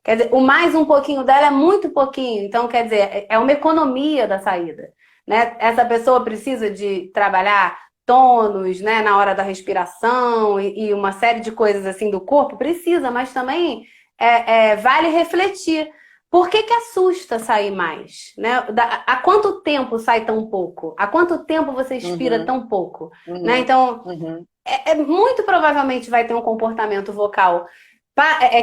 Quer dizer, o mais um pouquinho dela é muito pouquinho. Então, quer dizer, é uma economia da saída. Né? Essa pessoa precisa de trabalhar tônus, né, na hora da respiração e uma série de coisas assim do corpo, precisa, mas também vale refletir. Por que assusta sair mais? Né? Há quanto tempo sai tão pouco? Há quanto tempo você expira tão pouco? Né? Então, muito provavelmente vai ter um comportamento vocal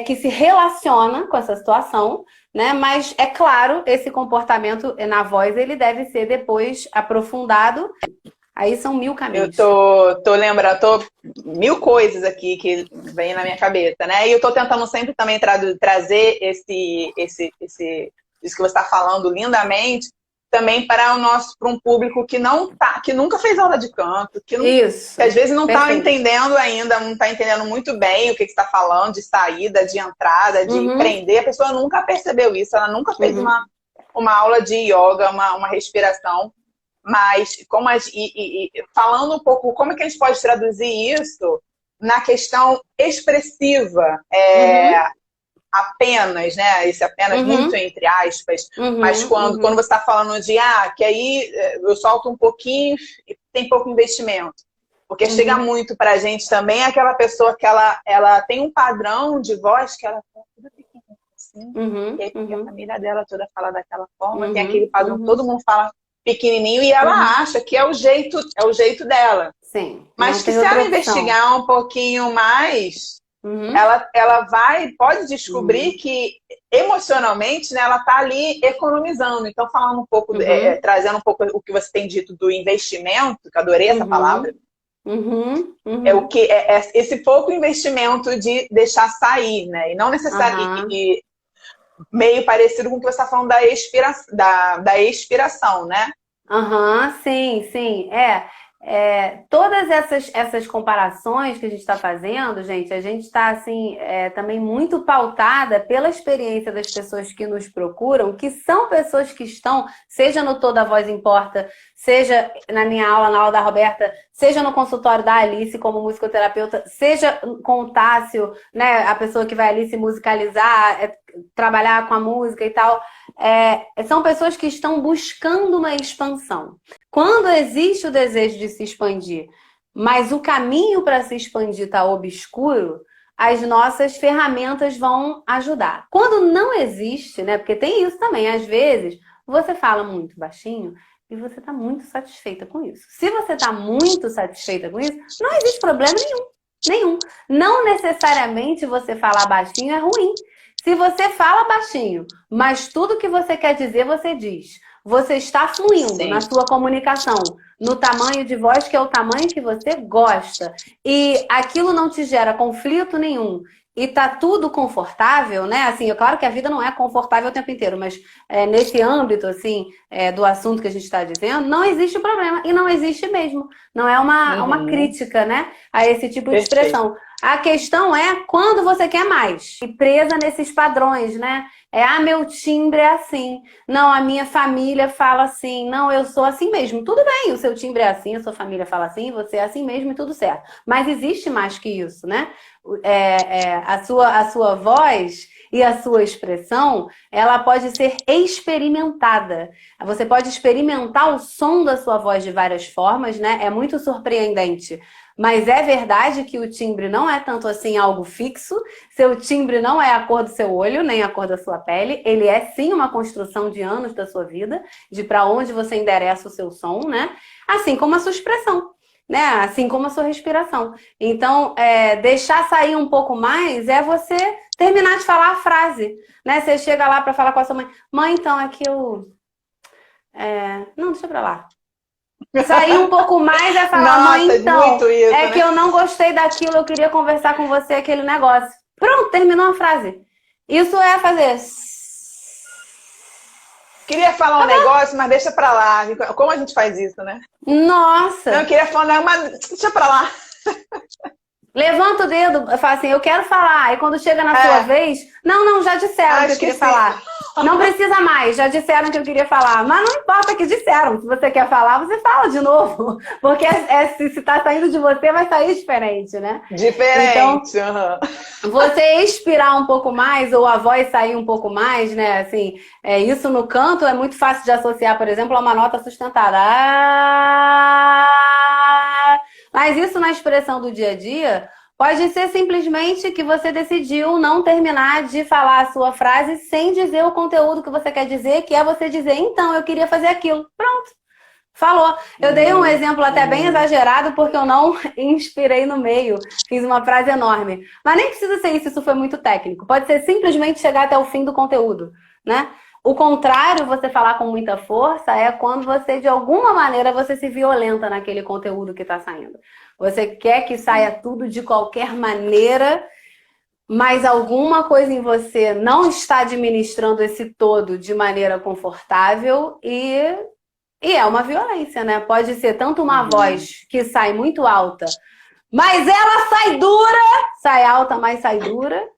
que se relaciona com essa situação, né? Mas, é claro, esse comportamento na voz ele deve ser depois aprofundado. Aí são 1000 caminhos. Eu tô lembrando, 1000 coisas aqui que vem na minha cabeça, né? E eu tô tentando sempre também trazer isso que você está falando lindamente, também para um público que que nunca fez aula de canto, que às vezes não está entendendo ainda, não está entendendo muito bem o que está falando, de saída, de entrada, de prender. A pessoa nunca percebeu isso, ela nunca fez uma aula de yoga, uma respiração. Mas, falando um pouco, como é que a gente pode traduzir isso na questão expressiva? apenas, né? Esse apenas muito entre aspas, mas quando você está falando de que aí eu solto um pouquinho e tem pouco investimento. Porque chega muito pra gente também aquela pessoa que ela tem um padrão de voz que ela é tudo pequenininho assim, e aí porque a família dela toda fala daquela forma, tem aquele padrão, todo mundo fala pequenininho e ela acha que é o jeito dela. Sim. Mas que se ela investigar um pouquinho mais, ela pode descobrir que emocionalmente, né, ela está ali economizando. Então, falando um pouco, trazendo um pouco o que você tem dito do investimento, que eu adorei essa palavra, é o que é esse pouco investimento de deixar sair, né? E não necessariamente meio parecido com o que você está falando da expiração, né? Sim, sim. Todas essas comparações que a gente está fazendo, gente, a gente está assim, também muito pautada pela experiência das pessoas que nos procuram, que são pessoas que estão, seja no Toda Voz Importa, seja na minha aula, na aula da Roberta, seja no consultório da Alice como musicoterapeuta, seja com o Tássio, né, a pessoa que vai ali se musicalizar, trabalhar com a música e tal. São pessoas que estão buscando uma expansão. Quando existe o desejo de se expandir, mas o caminho para se expandir está obscuro, as nossas ferramentas vão ajudar. Quando não existe, né? Porque tem isso também, às vezes você fala muito baixinho e você está muito satisfeita com isso. Se você está muito satisfeita com isso, não existe problema nenhum. Não necessariamente você falar baixinho é ruim. Se você fala baixinho, mas tudo que você quer dizer, você diz. Você está fluindo na sua comunicação, no tamanho de voz que é o tamanho que você gosta. E aquilo não te gera conflito nenhum. E tá tudo confortável, né? Assim, é claro que a vida não é confortável o tempo inteiro, mas nesse âmbito, assim, do assunto que a gente está dizendo, não existe problema. E não existe mesmo. Não é uma crítica, né? A esse tipo de expressão. A questão é quando você quer mais. E presa nesses padrões, né? Meu timbre é assim. Não, a minha família fala assim. Não, eu sou assim mesmo. Tudo bem, o seu timbre é assim, a sua família fala assim, você é assim mesmo e tudo certo. Mas existe mais que isso, né? A sua voz e a sua expressão, ela pode ser experimentada. Você pode experimentar o som da sua voz de várias formas, né? É muito surpreendente. Mas é verdade que o timbre não é tanto assim algo fixo. Seu timbre não é a cor do seu olho, nem a cor da sua pele. Ele é sim uma construção de anos da sua vida, de para onde você endereça o seu som, né? Assim como a sua expressão, né? Assim como a sua respiração. Então, deixar sair um pouco mais é você terminar de falar a frase, né? Você chega lá para falar com a sua mãe. Mãe, então, é que eu... Não, deixa pra lá. Sair um pouco mais é falar, mãe, então, isso, né? Que eu não gostei daquilo, eu queria conversar com você aquele negócio. Pronto, terminou a frase. Isso é fazer... Queria falar um negócio, mas deixa pra lá. Como a gente faz isso, né? Nossa! Não, eu queria falar, mas deixa pra lá. Levanta o dedo, fala assim, eu quero falar. E quando chega na sua vez, não, já disseram que eu queria falar. Não precisa mais, já disseram que eu queria falar. Mas não importa que disseram. Se você quer falar, você fala de novo. Porque se tá saindo de você, vai sair diferente, né? Diferente. Então, você expirar um pouco mais, ou a voz sair um pouco mais, né? Assim, isso no canto é muito fácil de associar, por exemplo, a uma nota sustentada. Mas isso na expressão do dia a dia pode ser simplesmente que você decidiu não terminar de falar a sua frase sem dizer o conteúdo que você quer dizer, que é você dizer, então, eu queria fazer aquilo. Pronto. Falou. Eu dei um exemplo até bem exagerado porque eu não inspirei no meio. Fiz uma frase enorme. Mas nem precisa ser isso foi muito técnico. Pode ser simplesmente chegar até o fim do conteúdo, né? O contrário, você falar com muita força, é quando você, de alguma maneira, você se violenta naquele conteúdo que está saindo. Você quer que saia tudo de qualquer maneira, mas alguma coisa em você não está administrando esse todo de maneira confortável e é uma violência, né? Pode ser tanto uma voz que sai muito alta, mas ela sai dura, sai alta, mas sai dura.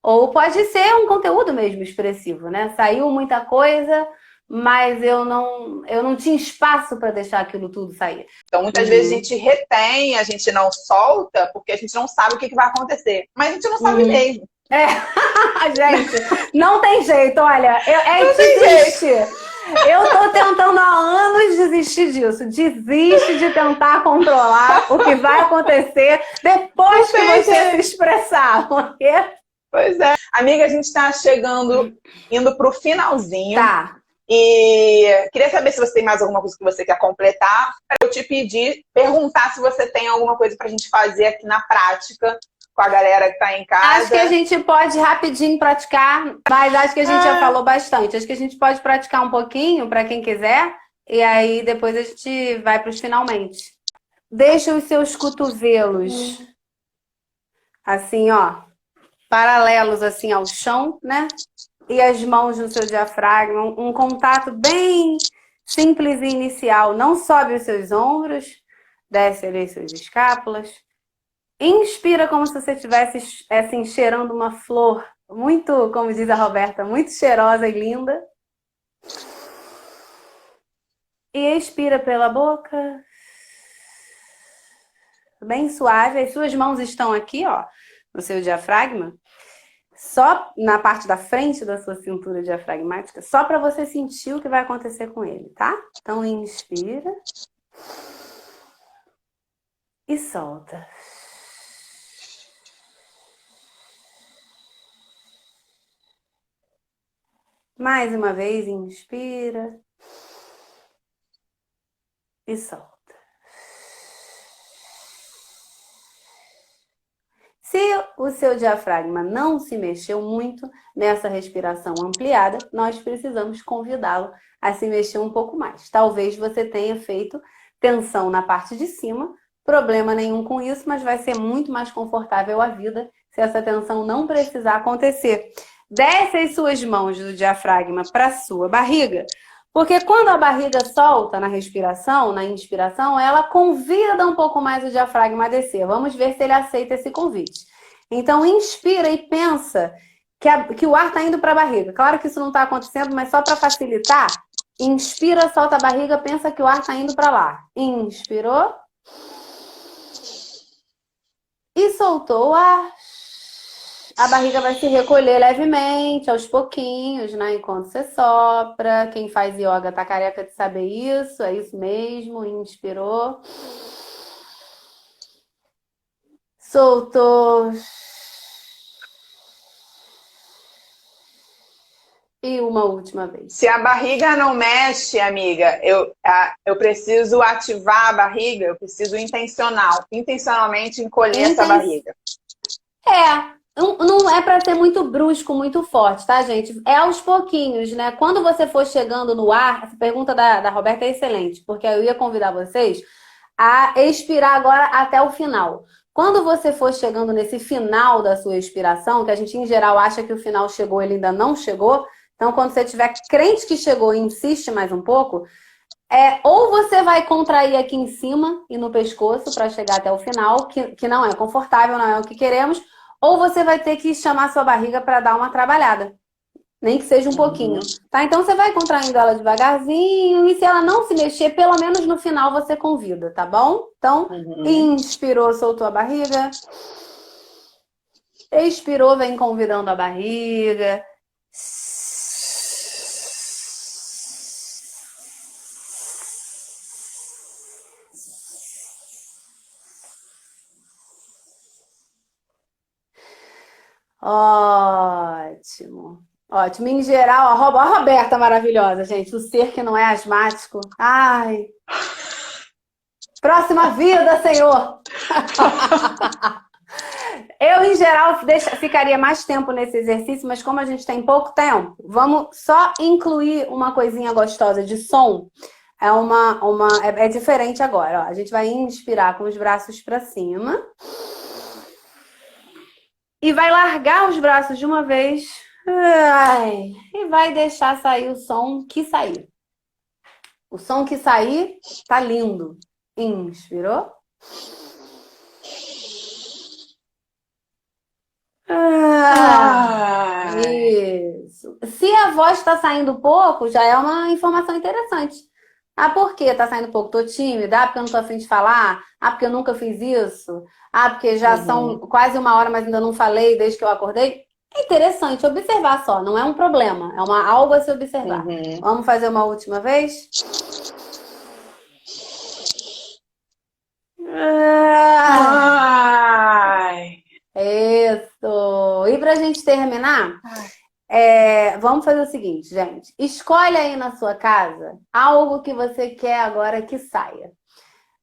Ou pode ser um conteúdo mesmo expressivo, né? Saiu muita coisa, mas eu não tinha espaço para deixar aquilo tudo sair. Então, muitas vezes a gente retém, a gente não solta, porque a gente não sabe o que vai acontecer. Mas a gente não sabe mesmo. Gente, não tem jeito, olha, Não tem desistir. Eu tô tentando há anos desistir disso. Desiste de tentar controlar o que vai acontecer depois que você se expressar. Porque... Pois é. Amiga, a gente está indo para o finalzinho. Tá. E queria saber se você tem mais alguma coisa que você quer completar. Para eu te pedir, perguntar se você tem alguma coisa para a gente fazer aqui na prática com a galera que está em casa. Acho que a gente pode rapidinho praticar, mas acho que a gente já falou bastante. Acho que a gente pode praticar um pouquinho para quem quiser, e aí depois a gente vai para os finalmente. Deixa os seus cotovelos assim, ó, paralelos assim ao chão, né? E as mãos no seu diafragma, um contato bem simples e inicial. Não sobe os seus ombros, desce ali suas escápulas. Inspira como se você estivesse assim, cheirando uma flor, muito, como diz a Roberta, muito cheirosa e linda. E expira pela boca. Bem suave. As suas mãos estão aqui, ó, no seu diafragma. Só na parte da frente da sua cintura diafragmática, só para você sentir o que vai acontecer com ele, tá? Então, inspira. E solta. Mais uma vez, inspira. E solta. Se o seu diafragma não se mexeu muito nessa respiração ampliada, nós precisamos convidá-lo a se mexer um pouco mais. Talvez você tenha feito tensão na parte de cima, problema nenhum com isso, mas vai ser muito mais confortável a vida se essa tensão não precisar acontecer. Desce as suas mãos do diafragma para a sua barriga, porque quando a barriga solta na respiração, na inspiração, ela convida um pouco mais o diafragma a descer. Vamos ver se ele aceita esse convite. Então, inspira e pensa que o ar está indo para a barriga. Claro que isso não está acontecendo, mas só para facilitar, inspira, solta a barriga, pensa que o ar está indo para lá. Inspirou. E soltou o ar. A barriga vai se recolher levemente, aos pouquinhos, né? Enquanto você sopra. Quem faz yoga tá careca de saber isso. É isso mesmo. Inspirou. Soltou. E uma última vez. Se a barriga não mexe, amiga, eu preciso ativar a barriga, eu preciso intencionalmente encolher essa barriga. Não é para ser muito brusco, muito forte, tá, gente? É aos pouquinhos, né? Quando você for chegando no ar, essa pergunta da Roberta é excelente, porque eu ia convidar vocês a expirar agora até o final. Quando você for chegando nesse final da sua expiração, que a gente em geral acha que o final chegou, ele ainda não chegou. Então, quando você tiver crente que chegou e insiste mais um pouco, ou você vai contrair aqui em cima e no pescoço para chegar até o final, que não é confortável, não é o que queremos, ou você vai ter que chamar sua barriga para dar uma trabalhada. Nem que seja um pouquinho, tá? Então, você vai contraindo ela devagarzinho e se ela não se mexer, pelo menos no final você convida, tá bom? Então, inspirou, soltou a barriga. Expirou, vem convidando a barriga. Ótimo. Ótimo. Em geral, a Roberta maravilhosa, gente. O ser que não é asmático. Ai. Próxima vida, Senhor. Eu, em geral, ficaria mais tempo nesse exercício, mas como a gente tem pouco tempo, vamos só incluir uma coisinha gostosa de som. É diferente agora. Ó. A gente vai inspirar com os braços para cima. E vai largar os braços de uma vez. E vai deixar sair o som que sair. O som que sair tá lindo. Inspirou. Isso. Se a voz está saindo pouco, já é uma informação interessante. Por que tá saindo pouco? Tô tímida? Porque eu não tô a fim de falar? Porque eu nunca fiz isso? Porque já são quase 1 hora, mas ainda não falei desde que eu acordei? É interessante observar só, não é um problema, é algo a se observar. Uhum. Vamos fazer uma última vez? Ai. Isso! E pra gente terminar, Ai. vamos fazer o seguinte, gente. Escolhe aí na sua casa algo que você quer agora que saia.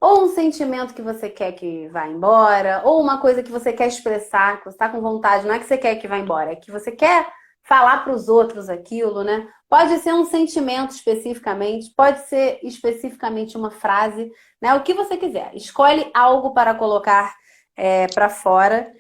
Ou um sentimento que você quer que vá embora, ou uma coisa que você quer expressar, que você está com vontade, não é que você quer que vá embora, é que você quer falar para os outros aquilo, né? Pode ser um sentimento especificamente, pode ser especificamente uma frase, né? O que você quiser. Escolhe algo para colocar para fora,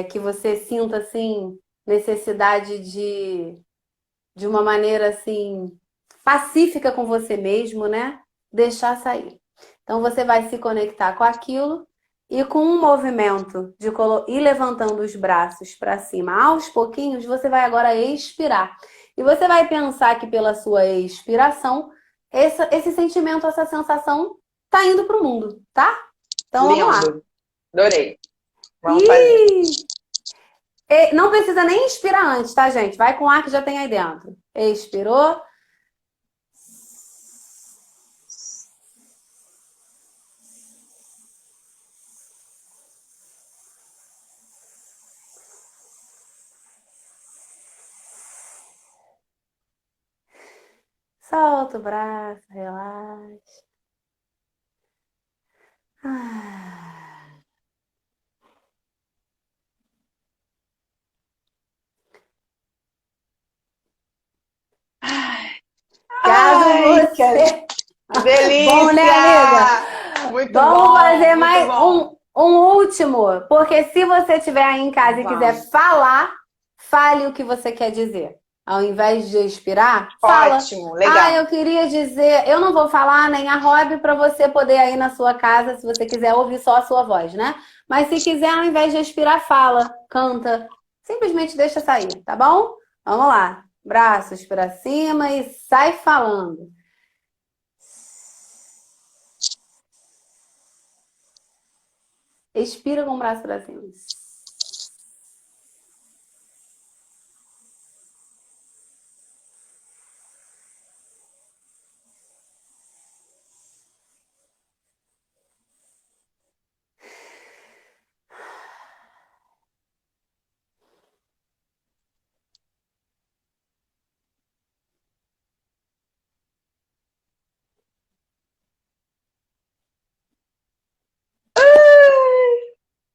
que você sinta assim necessidade de uma maneira assim pacífica com você mesmo, né? Deixar sair. Então você vai se conectar com aquilo e com um movimento de ir levantando os braços para cima aos pouquinhos, você vai agora expirar. E você vai pensar que pela sua expiração, esse sentimento, essa sensação tá indo para o mundo, tá? Então vamos lá. Lindo. Adorei. Vamos fazer. Não precisa nem expirar antes, tá, gente? Vai com o ar que já tem aí dentro. Expirou. Solta o braço, relaxa. Caso Ai, você. que delícia! Bom, né, amiga? Muito Vamos bom, fazer muito mais bom. um último, porque se você estiver aí em casa e quiser Vamos. falar, fale o que você quer dizer. Ao invés de expirar, fala. Ótimo, Ah, legal. eu queria dizer, eu não vou falar nem a Rob para você poder aí na sua casa, se você quiser ouvir só a sua voz, né? Mas se quiser, ao invés de expirar, fala, canta, simplesmente deixa sair, tá bom? Vamos lá. Braços para cima e sai falando. Expira com o braço para cima.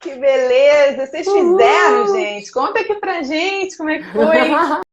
Que beleza! Vocês fizeram, Uhul! gente? Conta aqui pra gente como é que foi.